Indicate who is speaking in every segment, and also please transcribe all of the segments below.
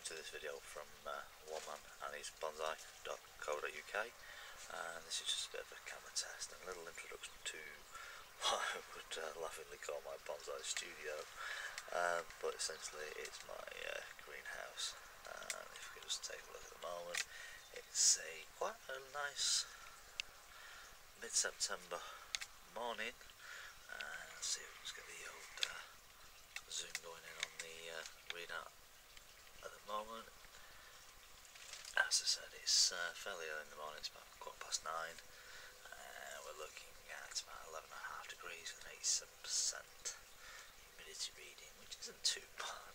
Speaker 1: to this video from one man and his bonsai.co.uk, and this is just a bit of a camera test and a little introduction to what I would laughingly call my bonsai studio, but essentially it's my greenhouse. If you could just take a look at the moment, it's quite a nice mid-September morning. Let's see if we can just get the old zoom going in on the readout at the moment. As I said, it's fairly early in the morning, it's about 9:15. We're looking at about 11.5 degrees with an 87% humidity reading, which isn't too bad.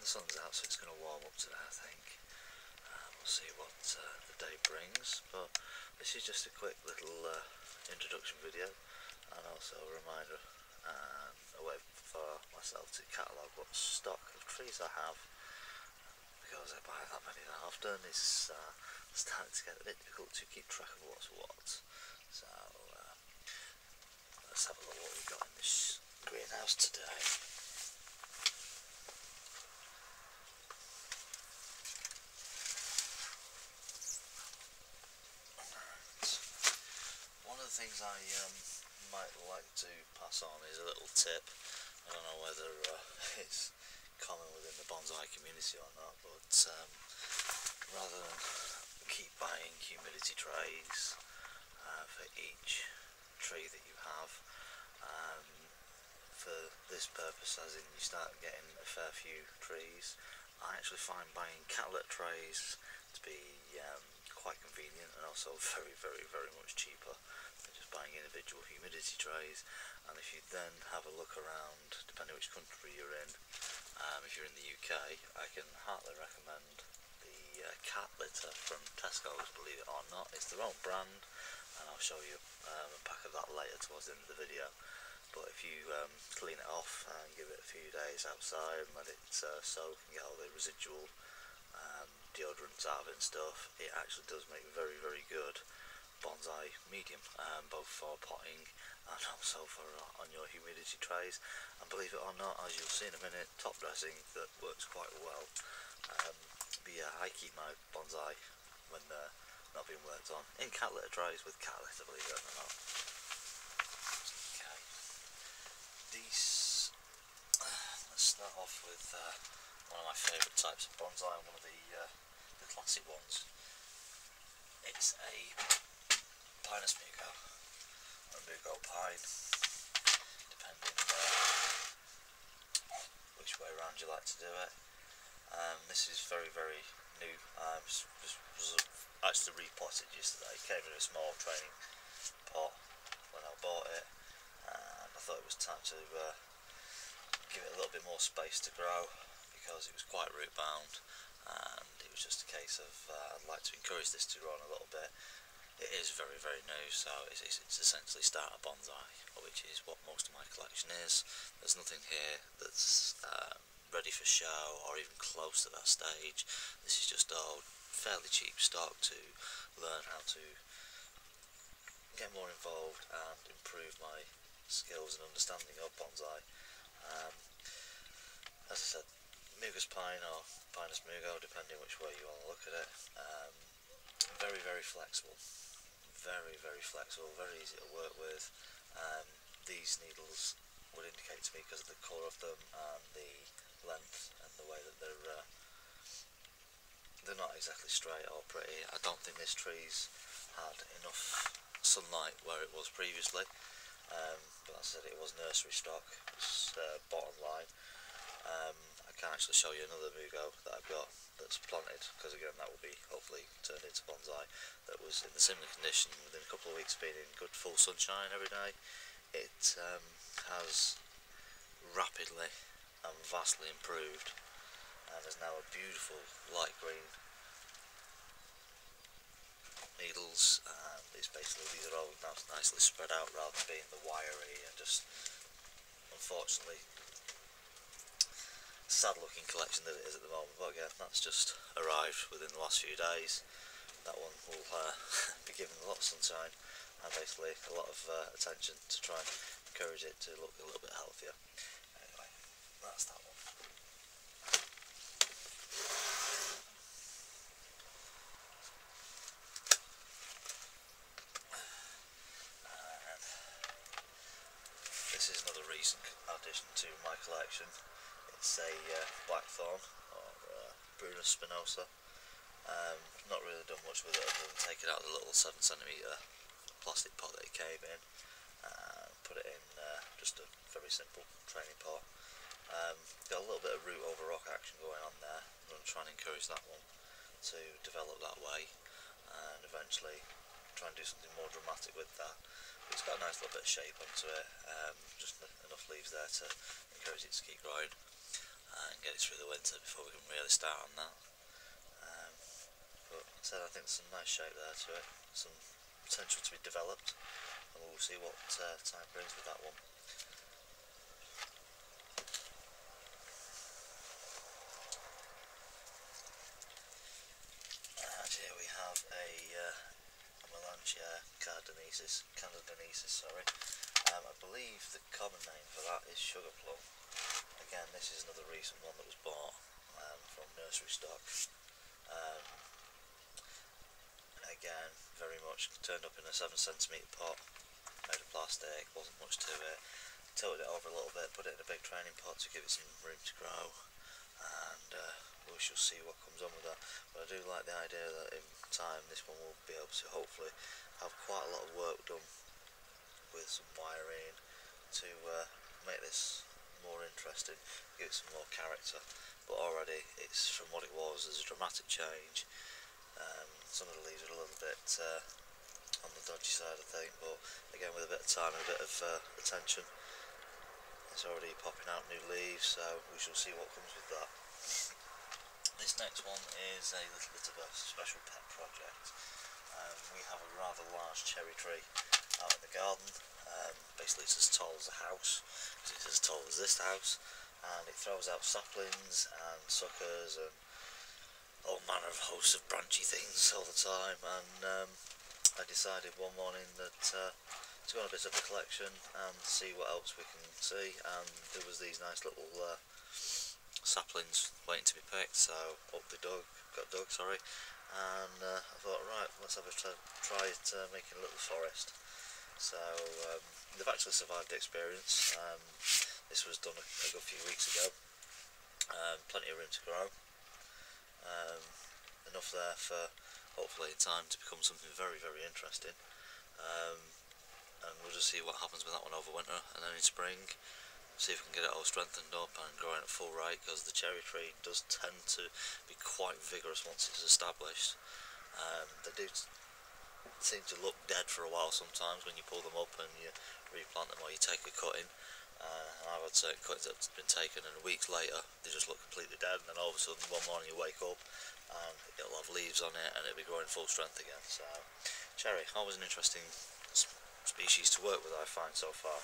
Speaker 1: The sun's out, so it's going to warm up today, I think. We'll see what the day brings, but this is just a quick little introduction video, and also a reminder and a way for myself to catalogue what stock of trees I have, because I buy that many that often. It's starting to get a bit difficult to keep track of what's what. So let's have a look what we've got in this greenhouse today. One of the things I might like to pass on is a little tip. I don't know whether it's common within the bonsai community or not, but rather than keep buying humidity trays for each tree that you have, for this purpose, as in you start getting a fair few trees, I actually find buying catlet trays to be quite convenient, and also very much cheaper than just buying individual humidity trays. And if you then have a look around, depending which country you're in, if you're in the UK, I can heartily recommend the cat litter from Tesco's, believe it or not. It's their own brand, and I'll show you a pack of that later towards the end of the video. But if you clean it off and give it a few days outside and let it soak and get all the residual deodorants out of it and stuff, it actually does make very good bonsai medium, both for potting and also for on your humidity trays. And believe it or not, as you'll see in a minute, top dressing that works quite well. But yeah, I keep my bonsai when they're not being worked on in cat litter trays with cat litter, believe it or not. Okay, these let's start off with one of my favourite types of bonsai, and one of the classic ones. It's a Pinus Mugo, or Mugo Pine, depending which way around you like to do it. This is very new. Was actually repotted yesterday. It came in a small training pot when I bought it, and I thought it was time to give it a little bit more space to grow, because it was quite root bound, and it was just a case of I'd like to encourage this to grow on a little bit. It is very new, so it's essentially starter bonsai, which is what most of my collection is. There's nothing here that's ready for show or even close to that stage. This is just all fairly cheap stock to learn how to get more involved and improve my skills and understanding of bonsai. As I said, Mugo's Pine or Pinus Mugo, depending which way you want to look at it. Very flexible, very flexible, very easy to work with. These needles would indicate to me, because of the colour of them and the length and the way that they're not exactly straight or pretty. I don't think this tree's had enough sunlight where it was previously, but as I said, it was nursery stock. It's bottom line. I can actually show you another Mugo that I've got that's planted, because again that will be hopefully turned into bonsai, that was in the similar condition within a couple of weeks, being in good full sunshine every day. It has rapidly and vastly improved, and is now a beautiful light green needles. It's basically, these are all now nicely spread out rather than being the wiry and just, unfortunately, sad looking collection that it is at the moment. But again, that's just arrived within the last few days. That one will be given a lot of sunshine and basically a lot of attention to try and encourage it to look a little bit healthier. Anyway, that's that one. this is another recent addition to my collection. It's a blackthorn, or Brunus spinosa. Not really done much with it other than take it out of the little 7cm plastic pot that it came in and put it in just a very simple training pot. Got a little bit of root over rock action going on there. I'm going to try and encourage that one to develop that way and eventually try and do something more dramatic with that. But it's got a nice little bit of shape onto it, just enough leaves there to encourage it to keep growing and get it through the winter before we can really start on that. But I think there's some nice shape there to it, some potential to be developed, and we'll see what time brings with that one. And here we have a Melangia canadiensis, sorry. I believe the common name for that is sugar plum. Again, this is another recent one that was bought from nursery stock. Again, very much turned up in a 7cm pot, made of plastic, wasn't much to it. Tilted it over a little bit, put it in a big training pot to give it some room to grow, and we shall see what comes on with that. But I do like the idea that in time this one will be able to hopefully have quite a lot of work done with some wiring to make this more interesting, give it some more character. But already it's, from what it was, there's a dramatic change. Some of the leaves are a little bit on the dodgy side, I think, but again with a bit of time and a bit of attention, it's already popping out new leaves, so we shall see what comes with that. This next one is a little bit of a special pet project. We have a rather large cherry tree out in the garden. Basically it's as tall as a house, it's as tall as this house, and it throws out saplings and suckers and all manner of hosts of branchy things all the time. And I decided one morning that to go on a bit of a collection and see what else we can see, and there was these nice little saplings waiting to be picked, so got dug, and I thought, right, let's have a try at making a little forest. So they've actually survived the experience. This was done a good few weeks ago. Plenty of room to grow. Enough there for hopefully in time to become something very, very interesting. And we'll just see what happens with that one over winter, and then in spring see if we can get it all strengthened up and growing at full rate, because the cherry tree does tend to be quite vigorous once it's established. They do seem to look dead for a while sometimes when you pull them up and you replant them or you take a cutting. I've had certain cuttings that have been taken and weeks later they just look completely dead, and then all of a sudden one morning you wake up and it'll have leaves on it and it'll be growing full strength again. So cherry, always an interesting species to work with, I find, so far.